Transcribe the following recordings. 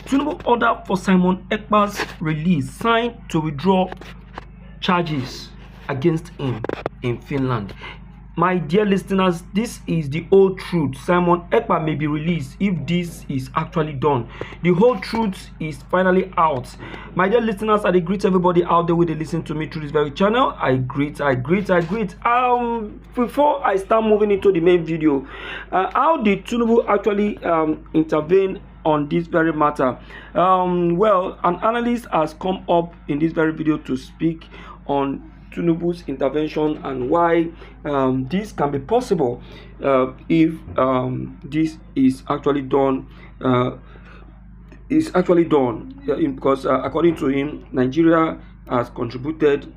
Tinubus order for Simon Ekpa's release signed to withdraw charges against him in Finland. My dear listeners, this is the whole truth. Simon Ekpa may be released if this is actually done. The whole truth is finally out. My dear listeners, I greet everybody out there with they listen to me through this very channel. I greet. Before I start moving into the main video, how did Tinubus actually intervene on this very matter? Well, an analyst has come up in this very video to speak on Tinubus intervention and why this can be possible if this is actually done. Because according to him, Nigeria has contributed,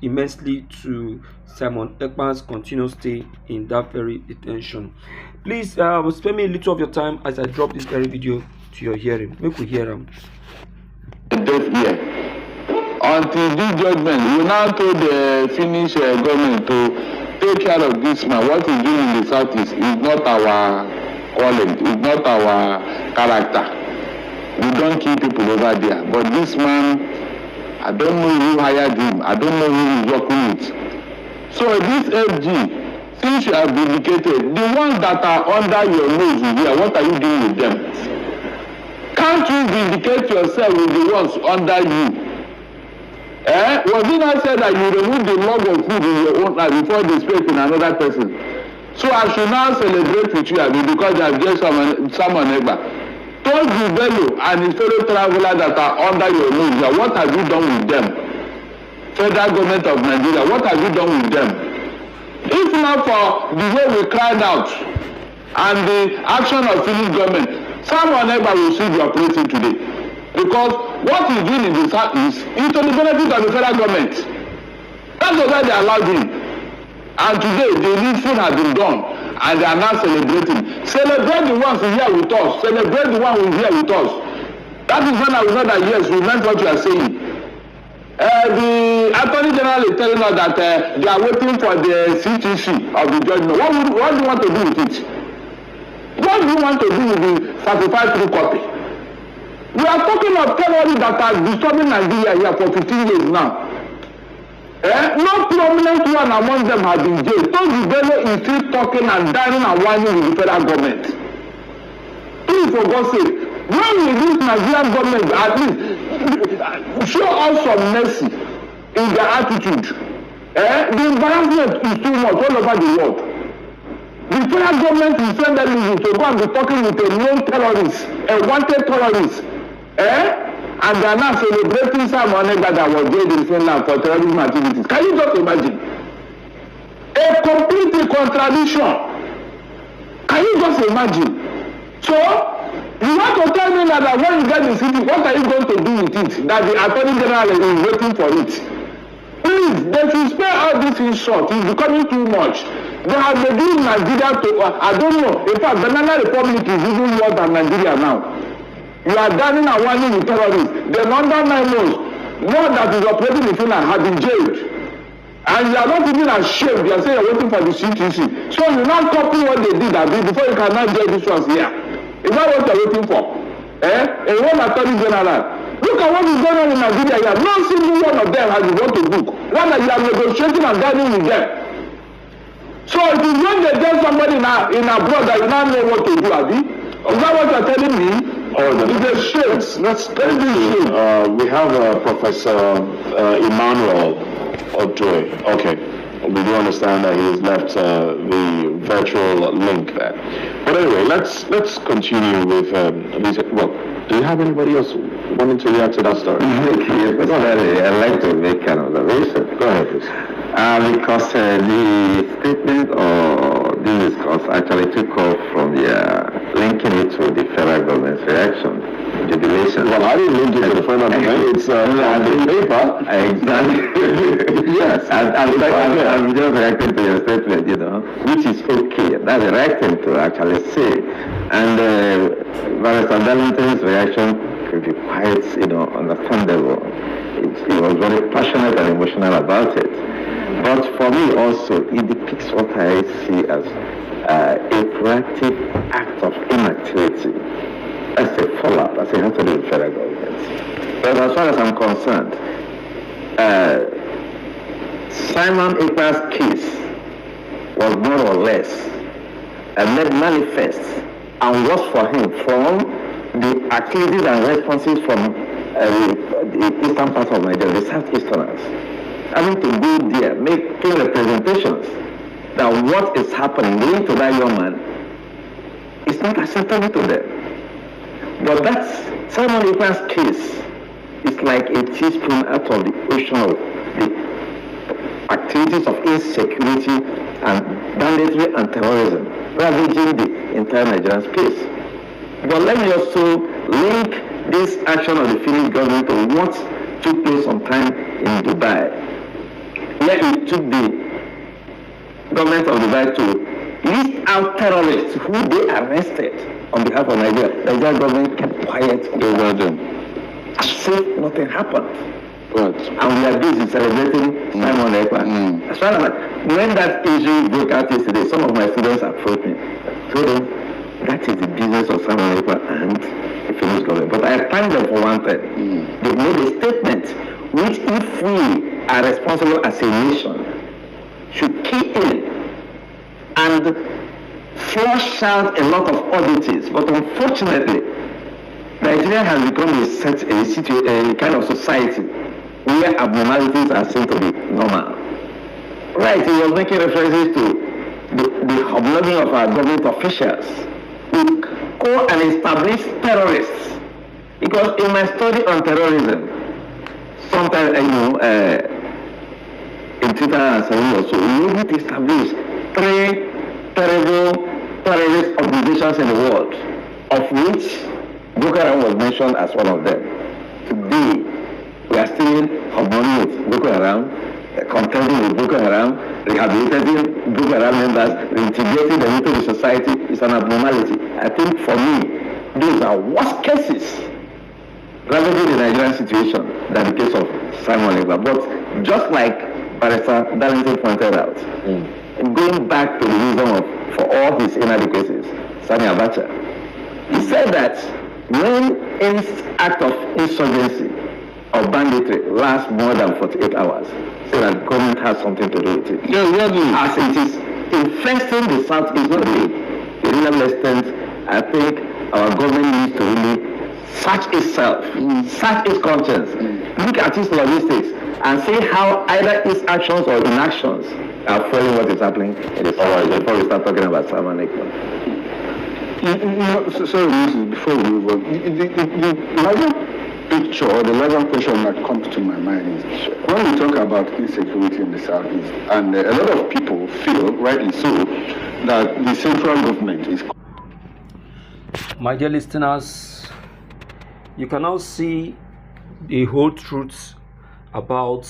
immensely to Simon Ekpa's continuous stay in that very detention. Please spare me a little of your time as I drop this very video to your hearing. Make we hear him. Until this judgment, we now told the Finnish government to take care of this man. What he's doing in the southeast is not our calling, it's not our character. We don't kill people over there. But this man, I don't know who hired him. I don't know who he's working with. So this FG, since you have vindicated, the ones that are under your nose here, what are you doing with them? Can't you vindicate yourself with the ones under you? Was it not said that you remove the log of food in your own life before they speak in another person? So I should now celebrate with you, because they have just someone Ekpa. Told you Bello and his fellow travelers that are under your nose, what have you done with them? Federal government of Nigeria, what have you done with them? If not for the way we cried out and the action of Finnish government, someone Ekpa will still be operating today. Because what he's doing in the southeast is to the benefit of the federal government. That's why they allowed him. And today, the needful has been done, and they are now celebrating. Celebrate the ones who are here with us. Celebrate the one who is here with us. That is when I will know that, yes, we meant what you are saying. The Attorney General is telling us that they are waiting for the CTC of the judgment. What do you want to do with it? What do you want to do with the certified true copy? We are talking of terrorists that are disturbing Nigeria here for 15 years now. No prominent one among them has been jailed. Those Bello is still talking and dining and whining with the federal government. Please, for God's sake, when we this Nigerian government at least show us some mercy in their attitude. The embarrassment is too much all over the world. The federal government is sending them to go and be talking with a known terrorist, a wanted terrorist. And they are now celebrating Simon Ekpa that was jailed in Finland for terrorism activities. Can you just imagine? A complete contradiction. Can you just imagine? So, you want to tell me that when you get the city, what are you going to do with it? That the Attorney General is waiting for it. Please, they should spare all this in short. It's becoming too much. They have been doing Nigeria to, I don't know. In fact, Banana Republic is even worse than Nigeria now. You are dining and whining with terrorists. Then under 9 months, one that is operating in Finland has been jailed. And you are not even ashamed. You are saying you are waiting for the CTC. So you now copy what they did before you cannot jail this ones here. Is that what you are waiting for? A one Attorney General. Look at what is going on in Nigeria here. No single one of them has been brought to book. Rather, you are negotiating and dining with them. So it is when they get somebody in abroad that you now know what to do, Abi. Is that what you are telling me? It's a shame. Let's we have Professor Emmanuel Ojoy. Okay. We do understand that he's left the virtual link there. But anyway, let's continue with these. Well, do you have anybody else wanting to react to that story? Yes, I'd like to make an observation. Go ahead, please. Because the statement or this discourse actually took off from linking it to the federal government's reaction, jubilation. Well, I didn't link it to the federal government. It's on the paper. Exactly. Yes. I'm just reacting to your statement, which is okay. That's the right thing to actually say. And Barrister Darlington's reaction could be quite, understandable. He was very passionate and emotional about it. But for me also, it depicts what I see as a proactive act of inactivity. as a follow-up, as it has to do with federal government. But as far as I'm concerned, Simon Ekpa's case was more or less made manifest and was for him from the activities and responses from the eastern part of Nigeria, the southeasterners, having to go there, making representations that what is happening linked to that young man is not acceptable to them. But that's Simon Ekpa's case is like a teaspoon out of the ocean of the activities of insecurity and banditry and terrorism ravaging the entire Nigerian space. But let me also link this action of the Finnish government to what took place sometime in Dubai, where it took the government of Dubai to list out terrorists who they arrested on behalf of Nigeria. The Nigerian government kept quiet over them, as if nothing happened. Right. And we are busy celebrating Simon Ekpa. As far as when that issue broke out yesterday, some of my students approached me, told them that is the business of Simon Ekpa and the Finnish government. But I thank them for one thing. They made a statement which, if we are responsible as a nation, should key in and flush out a lot of oddities. But unfortunately, Nigeria has become a kind of society where abnormalities are seen to be normal. Right, he was making references to the hobnobbing of our government officials who go and establish terrorists. Because in my study on terrorism, sometimes, in 2007 or so, we able to establish 3 terrible terrorist organizations in the world, of which Boko Haram was mentioned as one of them. Today, we are still hobnobbing with Boko Haram, contending with Boko Haram, rehabilitating Boko Haram members, reintegrating them into the society is an abnormality. I think for me, those are worse cases ravaging the Nigerian situation than the case of Simon Ekpa. But just like Barrister Darlington pointed out, going back to the reason for all his inadequacies, Sani Abacha, he said that when any act of insurgency or banditry lasts more than 48 hours, so that government has something to do with it. As it is infesting the southeast of the regional extent, I think our government needs to really search itself, search its conscience, look at its logistics, and see how either its actions or inactions are following what is happening in the south before we start talking about Simon Ekpa. Sorry, before we move on, the larger picture or the larger question that comes to my mind is when we talk about insecurity in the southeast, and a lot of people feel, rightly so, that the central government is. My dear listeners, you can now see the whole truth about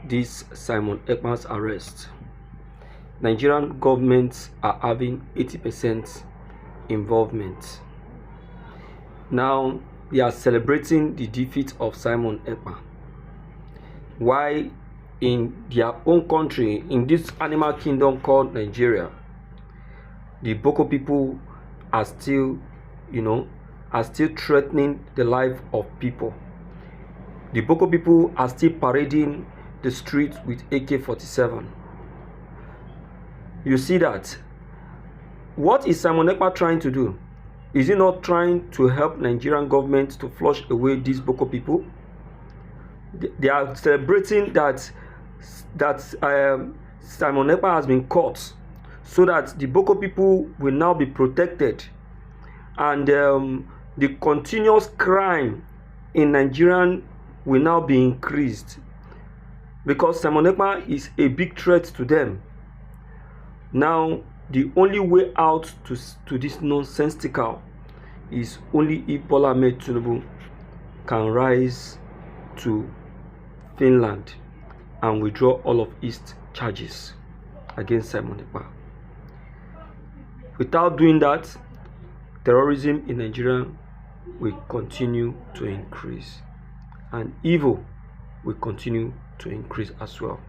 this Simon Ekpa's arrest. Nigerian governments are having 80% involvement. Now they are celebrating the defeat of Simon Ekpa. Why in their own country, in this animal kingdom called Nigeria, the Boko people are still, threatening the life of people. The Boko people are still parading the streets with AK-47. You see that? What is Simon Ekpa trying to do? Is he not trying to help Nigerian government to flush away these Boko people? They are celebrating that Simon Ekpa has been caught, so that the Boko people will now be protected, and the continuous crime in Nigeria will now be increased, because Simon Ekpa is a big threat to them. Now, the only way out to this nonsensical is only if Bola Ahmed Tinubus can rise to Finland and withdraw all of his charges against Simon Ekpa. Without doing that, terrorism in Nigeria will continue to increase, and evil will continue to increase as well.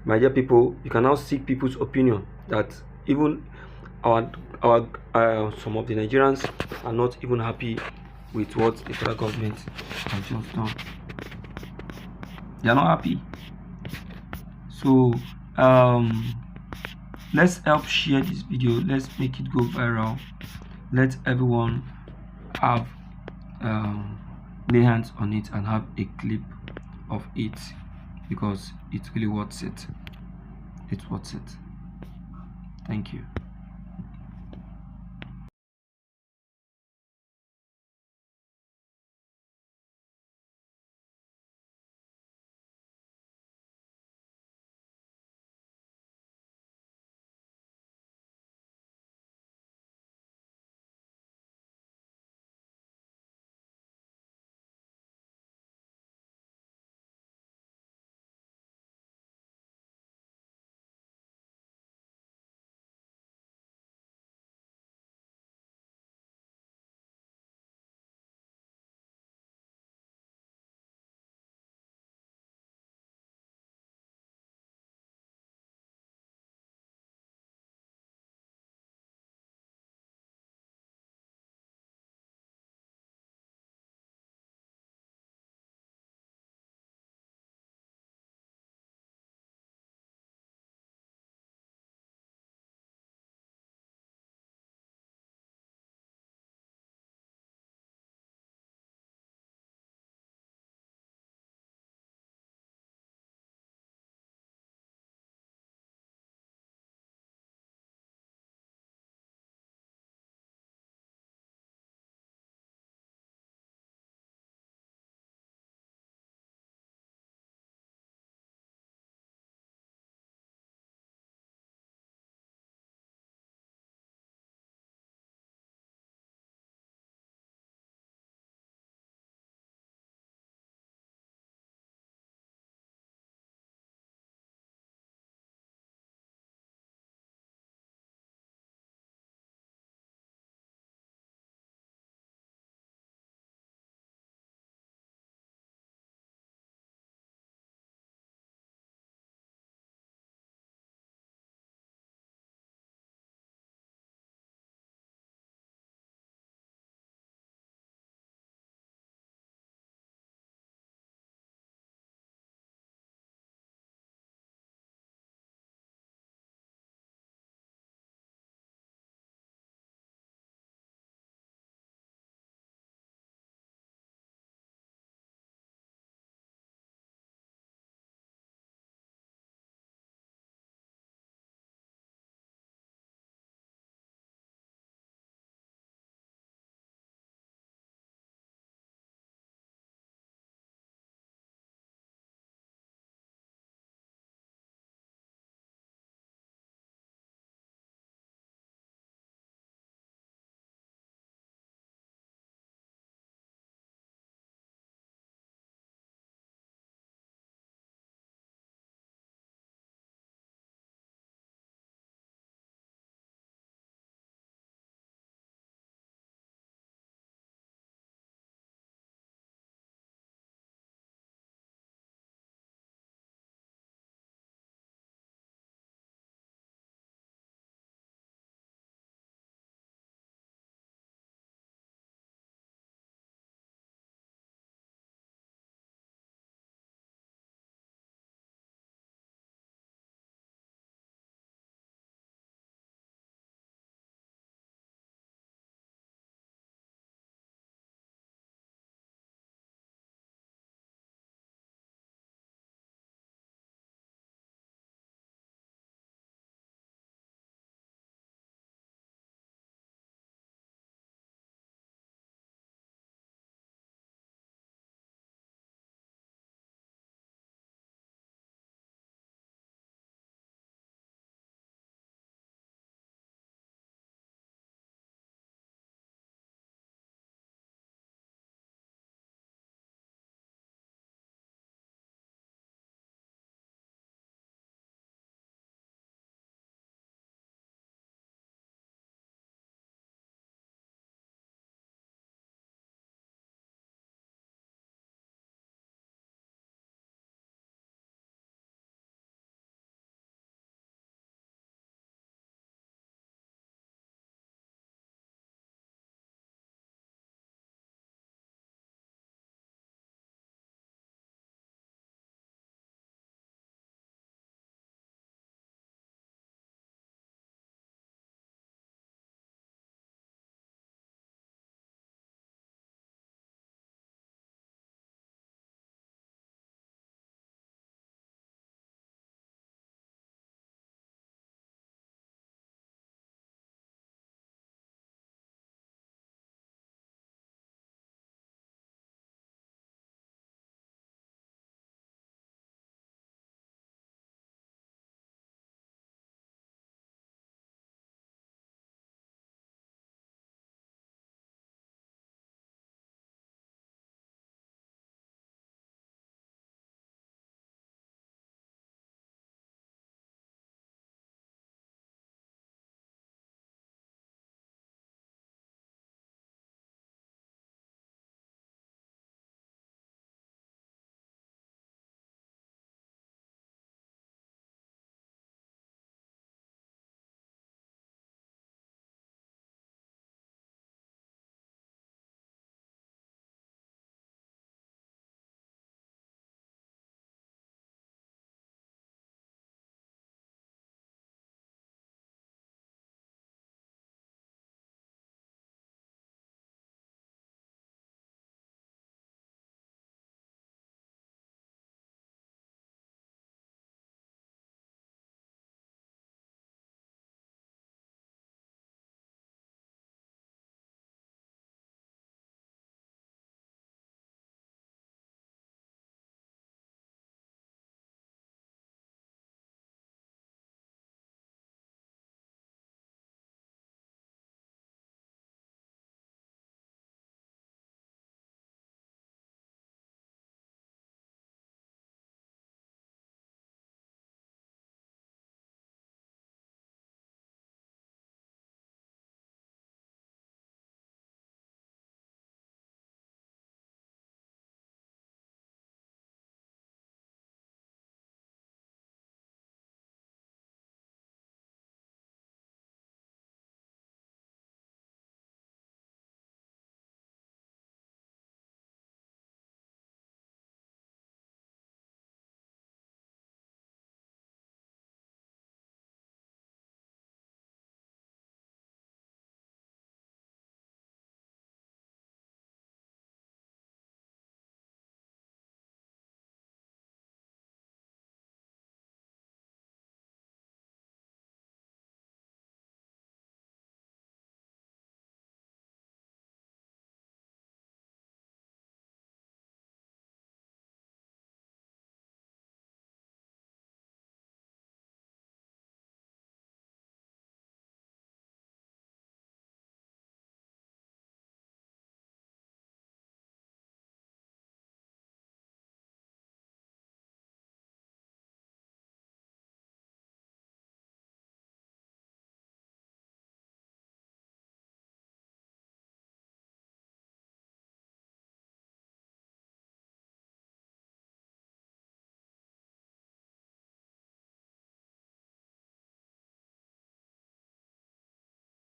My dear people, you can now seek people's opinion that even some of the Nigerians are not even happy with what the federal government has just done. They are not happy. So let's help share this video. Let's make it go viral. Let everyone have lay hands on it and have a clip of it, because it's really worth it. It's worth it. Thank you.